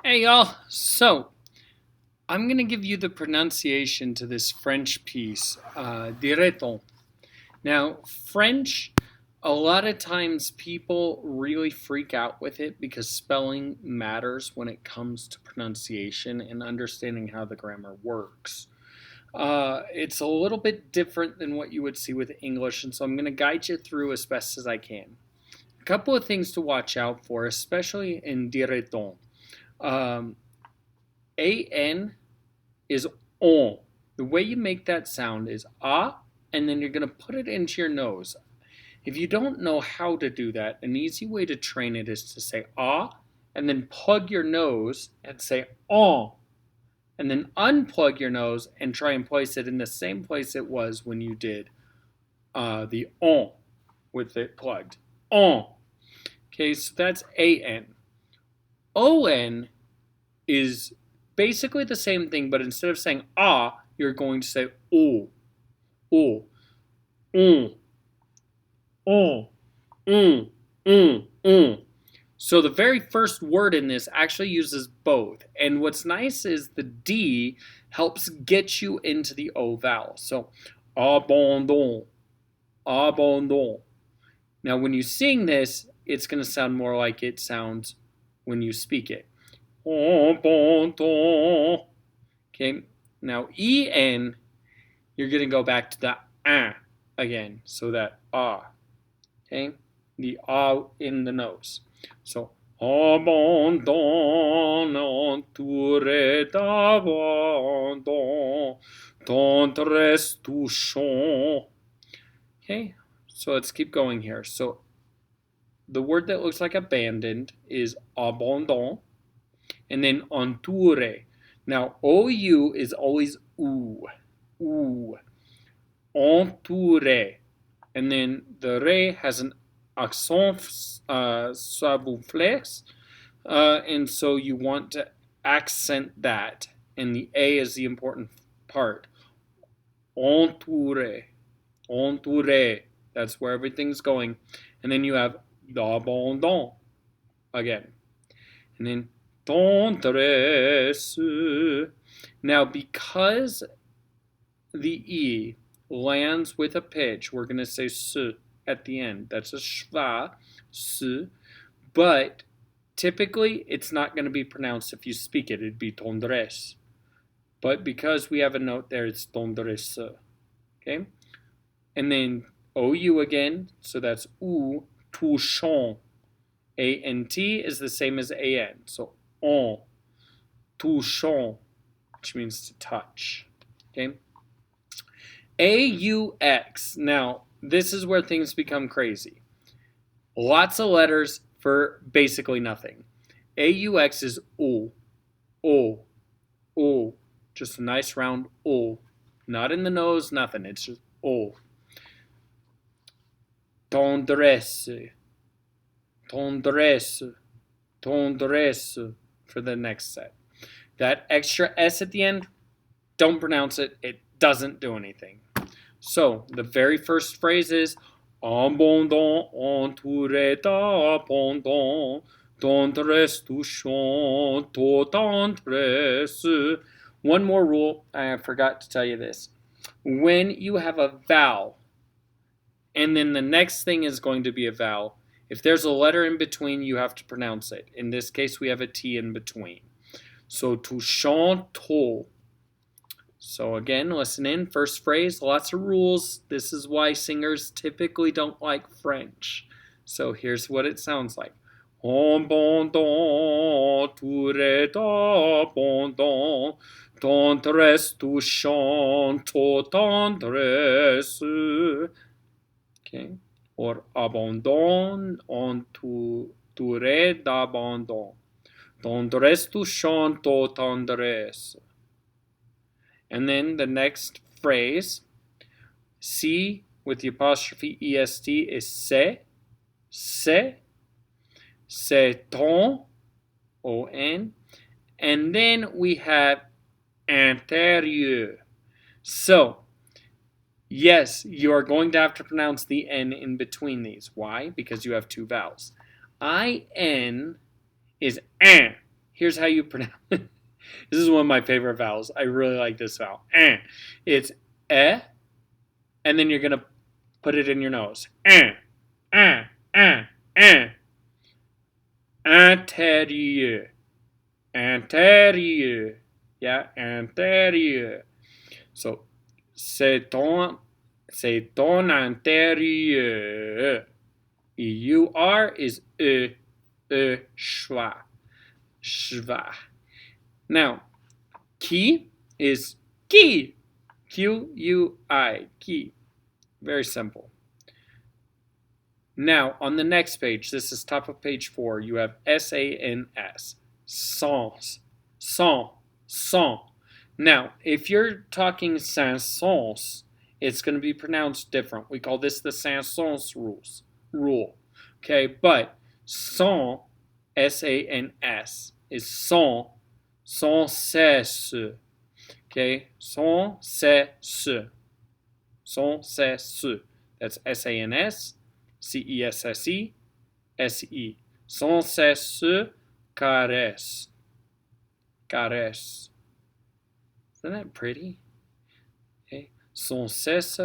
Hey y'all, so I'm going to give you the pronunciation to this French piece, Diraiton. Now, French, a lot of times people really freak out with it because spelling matters when it comes to pronunciation and understanding how the grammar works. It's a little bit different than what you would see with English, and so I'm going to guide you through as best as I can. A couple of things to watch out for, especially in Diraiton. Um, AN is on. The way you make that sound is ah, and then you're going to put it into your nose. If you don't know how to do that, an easy way to train it is to say ah, and then plug your nose and say on, and then unplug your nose and try and place it in the same place it was when you did the on with it plugged. On. Okay, so that's AN. ON is basically the same thing, but instead of saying ah, you're going to say oh, oh, oh, mm. So the very first word in this actually uses both. And what's nice is the D helps get you into the O vowel. So abandon, abandon. Now when you sing this, it's going to sound more like it sounds when you speak it. Abandon. Okay, now En, you're going to go back to the again. So that okay, the in the nose. So abandon, entouré d'abandon, tendresse touchant. Okay, so let's keep going here. So the word that looks like abandoned is abandon, and then entouré. Now OU is always oo, oo, entouré, and then the re has an accent soufflé, and so you want to accent that, and the A is the important part. Entouré, entouré, that's where everything's going. And then you have d'abandon again. And then tendresse. Now, because the E lands with a pitch, we're going to say S at the end. That's a schwa, S. But typically, it's not going to be pronounced if you speak it. It'd be tendresse. But because we have a note there, it's tendresse. Okay? And then OU again. So that's ou, touchant. ANT is the same as AN. So on, touchant, which means to touch. Okay? AUX. Now, this is where things become crazy. Lots of letters for basically nothing. AUX is O, O, O. Just a nice round O. Not in the nose, nothing. It's just O. Tendresse, tendresse, tendresse for the next set. That extra S at the end, don't pronounce it. It doesn't do anything. So the very first phrase is abandon, entouré d'abandon, tendresse touchant, tendresse. One more rule, I forgot to tell you this. When you have a vowel, and then the next thing is going to be a vowel, if there's a letter in between, you have to pronounce it. In this case, we have a T in between. So touchant, to. So again, listen in. First phrase, lots of rules. This is why singers typically don't like French. So here's what it sounds like. Abandon, entouré d'abandon, tendresse touchant, tendresse. Okay. Or abandon, entouré d'abandon, tendresse touchant, tendresse. And then the next phrase, C with the apostrophe est is c'est, ton, on, and then we have intérieur. So, yes, you are going to have to pronounce the N in between these. Why? Because you have two vowels. IN is an. here's how you pronounce it. This is one of my favorite vowels. I really like this vowel. It's and then you're going to put it in your nose. Antérieur. Antérieur. Yeah, antérieur. So, c'est ton antérieur. EUR is schwa. Schwa. Now, qui is qui. Q-U-I. Qui. Very simple. Now, on the next page, this is top of page 4, you have S-A-N-S. Sans. Sans. Sans. Now, if you're talking Saint-Saëns, it's going to be pronounced different. We call this the Saint-Saëns rule. Okay, but sans, S-A-N-S, is sans, sans cesse. Okay, sans cesse. Sans cesse. That's S-A-N-S, C-E-S-S-E, S-E. Sans cesse caresse. Caresse. Isn't that pretty? Okay. Sans cesse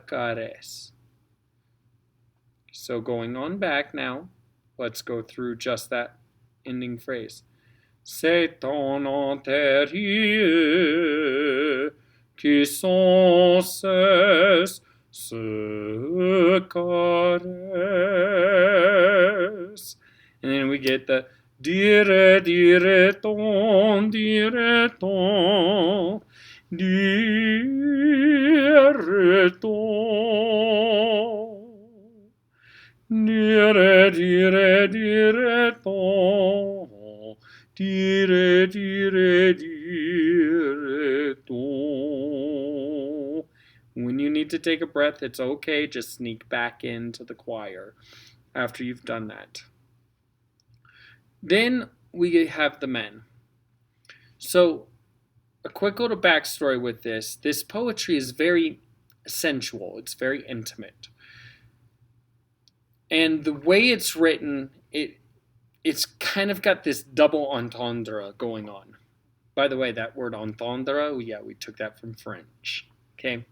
caresse. So going on back now, let's go through just that ending phrase. C'est ton antérieur qui sans cesse se caresse. And then we get the Diraiton, Diraiton, Diraiton. Diraiton, Diraiton. When you need to take a breath, it's okay. Just sneak back into the choir after you've done that. Then we have the men. So, a quick little backstory with this. This poetry is very sensual. It's very intimate. And the way it's written, it's kind of got this double entendre going on. By the way, that word entendre, yeah, we took that from French. Okay.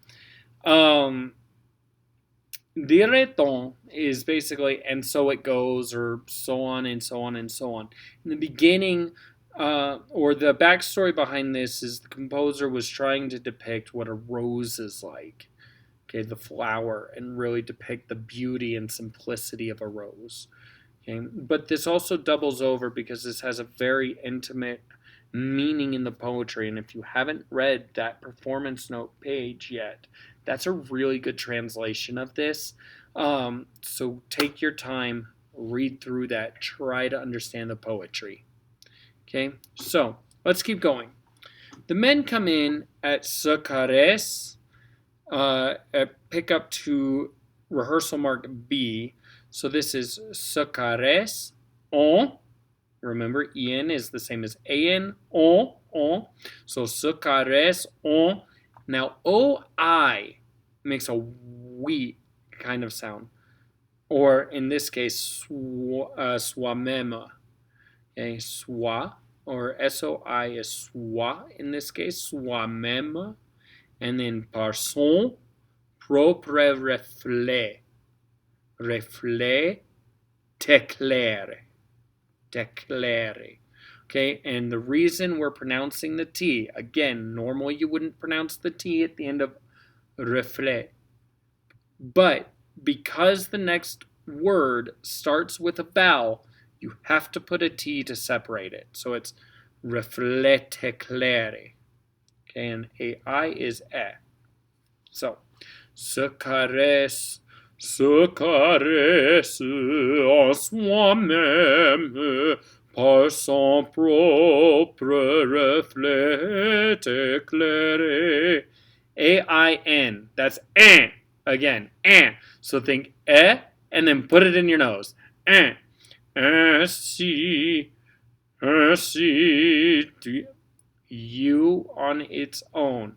Diraiton is basically, and so it goes, or so on and so on and so on. In the beginning, or the backstory behind this is the composer was trying to depict what a rose is like. Okay, the flower, and really depict the beauty and simplicity of a rose. Okay, but this also doubles over because this has a very intimate meaning in the poetry, and if you haven't read that performance note page yet, that's a really good translation of this. So take your time, read through that, try to understand the poetry. Okay, so let's keep going. The men come in at se caresse, pick up to rehearsal mark B. So this is se caresse, on. Remember, en is the same as an, on. So se caresse, on. Now, oi makes a we kind of sound. Or in this case, soi-même. Okay, soi, or soi is soi in this case, soi-même. And then par son propre reflet. Reflet, t'éclaire. T'éclaire. Okay, and the reason we're pronouncing the T, again, normally you wouldn't pronounce the T at the end of reflet. But because the next word starts with a vowel, you have to put a T to separate it. So it's reflet t'éclaire. Okay, and AI is e. So, se caresse en soi-même par son propre reflet éclairé. A-I-N. That's an. Again, an. So think and then put it in your nose. An. Ainsi. U on its own.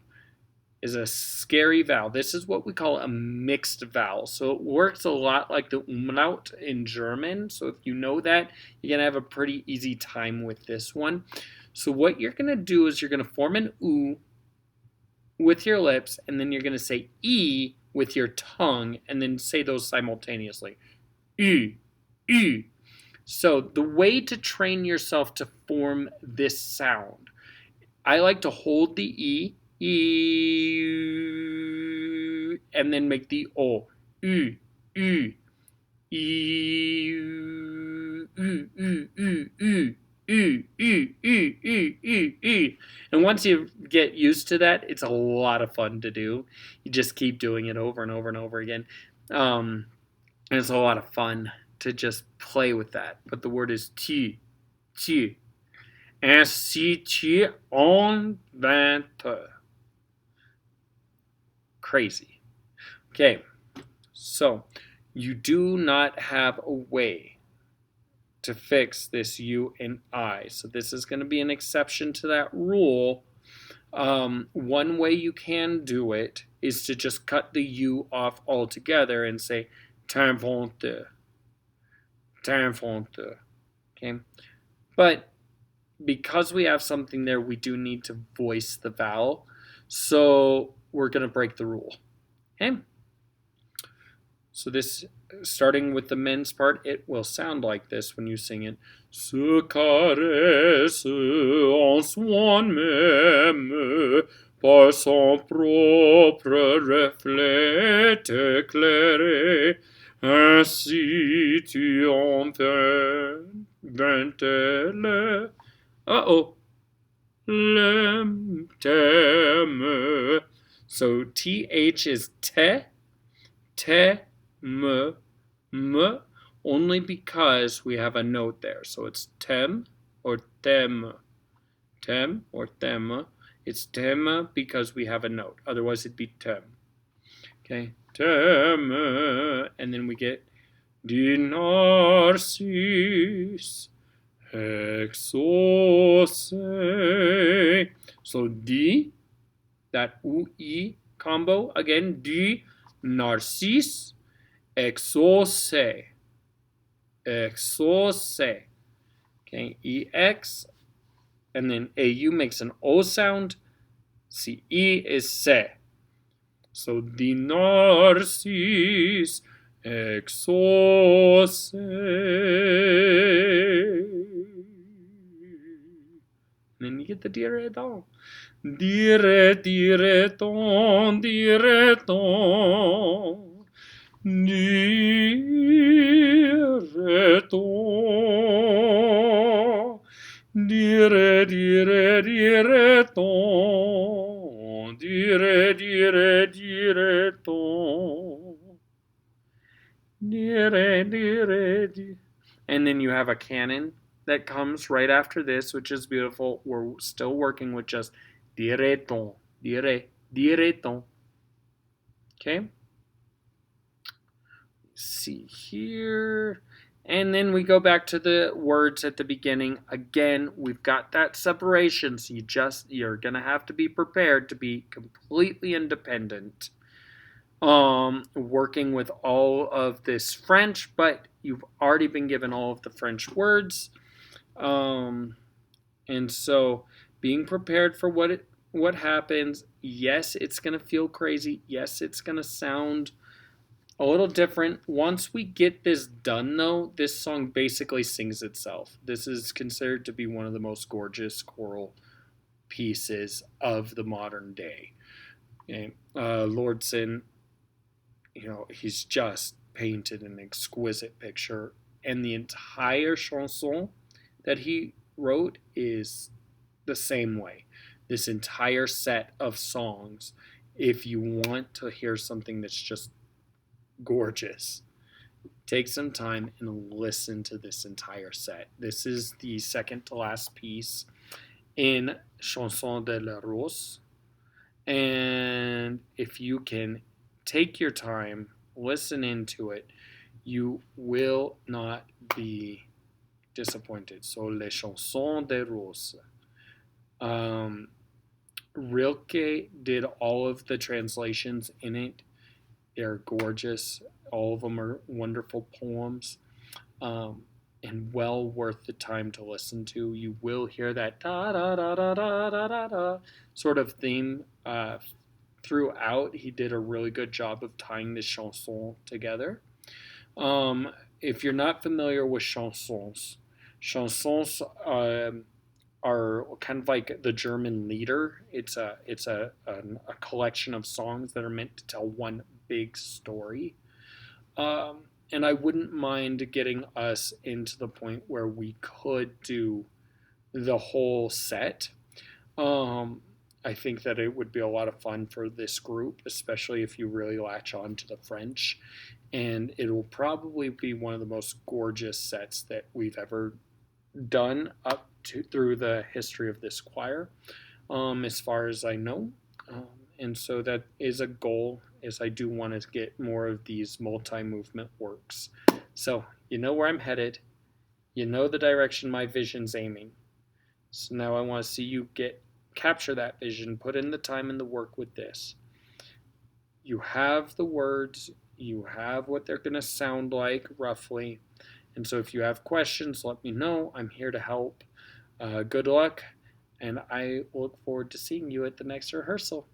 is a scary vowel. This is what we call a mixed vowel. So it works a lot like the umlaut in German. So if you know that, you're going to have a pretty easy time with this one. So what you're going to do is you're going to form an U with your lips, and then you're going to say E with your tongue, and then say those simultaneously. U, U. So the way to train yourself to form this sound, I like to hold the E, and then make the O, U, U, E, and once you get used to that, it's a lot of fun to do. You just keep doing it over and over and over again. And it's a lot of fun to just play with that. But the word is tu, tu. Ainsi tu inventes. Crazy. Okay, so you do not have a way to fix this U and I. So this is going to be an exception to that rule. One way you can do it is to just cut the U off altogether and say t'inventes, t'inventes. Okay, but because we have something there, we do need to voice the vowel. So we're going to break the rule. Okay? So this, starting with the men's part, it will sound like this when you sing it. Se caresse en soi-même par son propre reflet éclairé. Ainsi tu inventes. Uh-oh. T'aime. So TH is te, me, only because we have a note there. So it's tem or tem. Tem or thème. It's thème because we have a note. Otherwise it'd be tem. Okay. Thème. And then we get du narcisse exaucé. So D, that U-E combo, again, D, narcisse, exaucé, exaucé. Okay, EX, and then AU makes an O sound. CE is se. So the narcisse exaucé. And then you get the Diraiton. Diraiton, Diraiton. Diraiton. Diraiton. Diraiton. And then you have a canon that comes right after this, which is beautiful. We're still working with just Diraiton, Diraiton. Okay? See here. And then we go back to the words at the beginning. Again, we've got that separation, so you're gonna have to be prepared to be completely independent. Working with all of this French, but you've already been given all of the French words. And so being prepared for what happens. Yes, it's gonna feel crazy. Yes, it's gonna sound a little different. Once we get this done, though, this song basically sings itself. This is considered to be one of the most gorgeous choral pieces of the modern day. Okay. Lordson, he's just painted an exquisite picture, and the entire chanson that he wrote is the same way. This entire set of songs, if you want to hear something that's just gorgeous, take some time and listen to this entire set. This is the second to last piece in Chanson de la Rose. And if you can take your time, listen into it, you will not be disappointed. So, Les Chansons de Rose. Rilke did all of the translations in it. They're gorgeous. All of them are wonderful poems, um, and well worth the time to listen to. You will hear that da da da da da da da da sort of theme throughout. He did a really good job of tying the chanson together. Um, if you're not familiar with chansons, chansons are kind of like the German lieder. It's a collection of songs that are meant to tell one big story. And I wouldn't mind getting us into the point where we could do the whole set. Um, I think that it would be a lot of fun for this group, especially if you really latch on to the French. And it will probably be one of the most gorgeous sets that we've ever done up to through the history of this choir, as far as I know. Um, and so that is a goal, is I do want to get more of these multi-movement works. So you know where I'm headed. You know the direction my vision's aiming. So now I want to see you capture that vision, put in the time and the work with this. You have the words, you have what they're going to sound like roughly. And so if you have questions, let me know. I'm here to help. Good luck, and I look forward to seeing you at the next rehearsal.